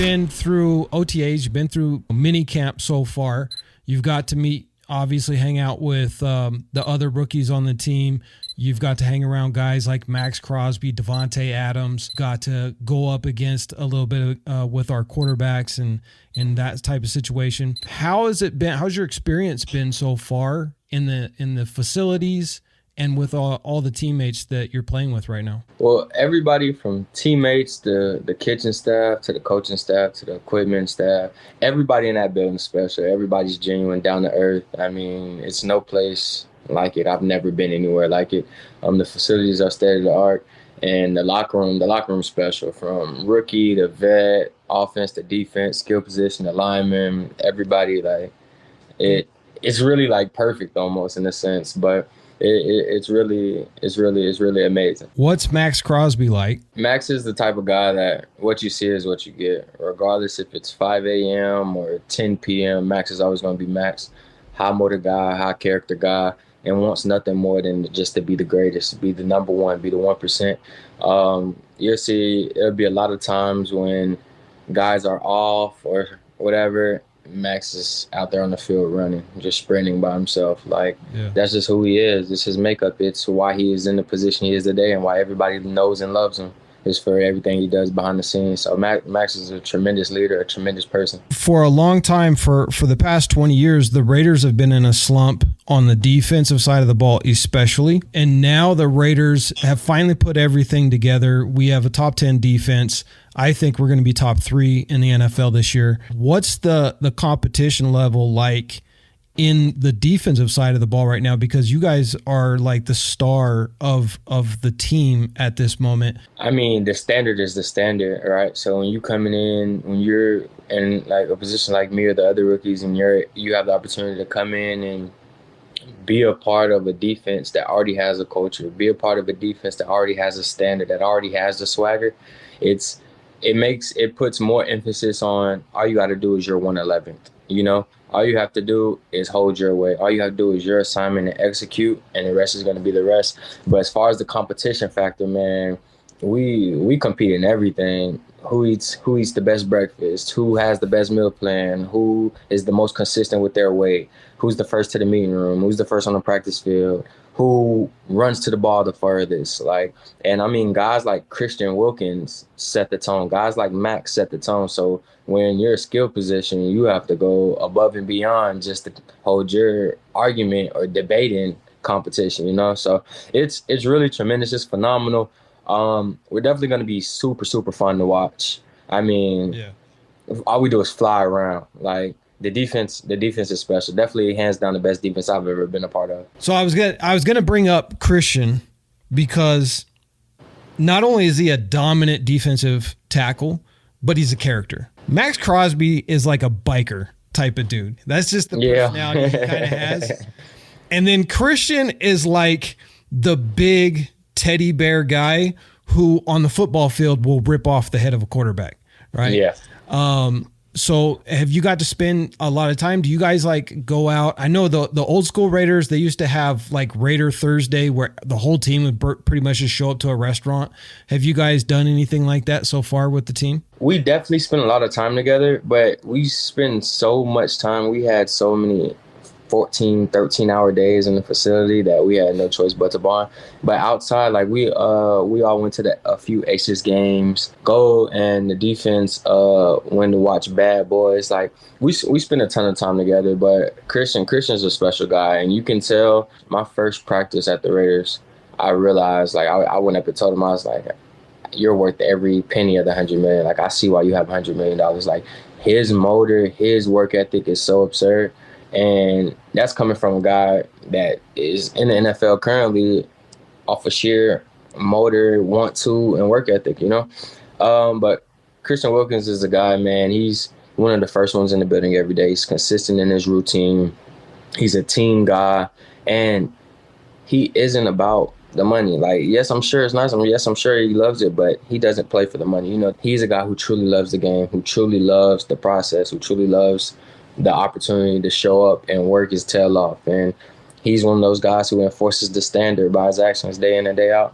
been through OTAs, you've been through mini camp so far. You've got to meet, obviously hang out with the other rookies on the team. You've got to hang around guys like Max Crosby, Devontae Adams, got to go up against a little bit with our quarterbacks and that type of situation. How has it been? How's your experience been so far in the facilities and with all the teammates that you're playing with right now? Well, everybody from teammates to the kitchen staff to the coaching staff to the equipment staff, everybody in that building is special. Everybody's genuine, down to earth. I mean, it's no place like it. I've never been anywhere like it. The facilities are state of the art, and the locker room's special. From rookie to vet, offense to defense, skill position to lineman, everybody, like it's really like perfect almost in a sense, but it's really amazing. What's Max Crosby like? Max is the type of guy that what you see is what you get. Regardless if it's 5 a.m. or 10 p.m., Max is always going to be Max. High motor guy, high character guy, and wants nothing more than just to be the greatest, be the number one, be the 1%. You'll see there'll be a lot of times when guys are off or whatever, Max is out there on the field running, just sprinting by himself. That's just who he is. It's his makeup. It's why he is in the position he is today and why everybody knows and loves him. Is for everything he does behind the scenes. So Max is a tremendous leader, a tremendous person. For a long time, for the past 20 years, the Raiders have been in a slump on the defensive side of the ball especially. And now the Raiders have finally put everything together. We have a top 10 defense. I think we're going to be top 3 in the NFL this year. What's the competition level like in the defensive side of the ball right now? Because you guys are like the star of the team at this moment. I mean, the standard is the standard, right? So when you coming in, when you're in like a position like me or the other rookies, and you have the opportunity to come in and be a part of a defense that already has a culture, be a part of a defense that already has a standard, that already has the swagger, it puts more emphasis on all you got to do is your 111th, you know? All you have to do is hold your way. All you have to do is your assignment and execute, and the rest is going to be the rest. But as far as the competition factor, man, we compete in everything. Who eats the best breakfast? Who has the best meal plan? Who is the most consistent with their weight? Who's the first to the meeting room? Who's the first on the practice field? Who runs to the ball the furthest? And I mean, guys like Christian Wilkins set the tone. Guys like Max set the tone. So when you're a skill position, you have to go above and beyond just to hold your argument or debating competition, you know? So it's really tremendous. It's phenomenal. We're definitely going to be super, super fun to watch. I mean, all we do is fly around. Like, the defense is special. Definitely hands down the best defense I've ever been a part of. So I was gonna bring up Christian because not only is he a dominant defensive tackle, but he's a character. Max Crosby is like a biker type of dude. That's just the personality he kind of has. And then Christian is like the big teddy bear guy who on the football field will rip off the head of a quarterback, right? Yeah. So have you got to spend a lot of time? Do you guys like go out? I know the old school Raiders, they used to have like Raider Thursday where the whole team would pretty much just show up to a restaurant. Have you guys done anything like that so far with the team? We definitely spend a lot of time together, but we spend so much time. We had so many 14, 13-hour days in the facility that we had no choice but to bond. But outside, like we all went to a few Aces games, go and the defense went to watch Bad Boys. Like we spend a ton of time together. But Christian's a special guy, and you can tell. My first practice at the Raiders, I realized like I went up and told him, I was like, "You're worth every penny of the $100 million. Like I see why you have $100 million. Like his motor, his work ethic is so absurd." And that's coming from a guy that is in the NFL currently off of sheer motor, want to, and work ethic, you know? But Christian Wilkins is a guy, man, he's one of the first ones in the building every day. He's consistent in his routine. He's a team guy. And he isn't about the money. Like, yes, I'm sure it's nice. Yes, I'm sure he loves it, but he doesn't play for the money. You know, he's a guy who truly loves the game, who truly loves the process, who truly loves the opportunity to show up and work his tail off. And he's one of those guys who enforces the standard by his actions day in and day out.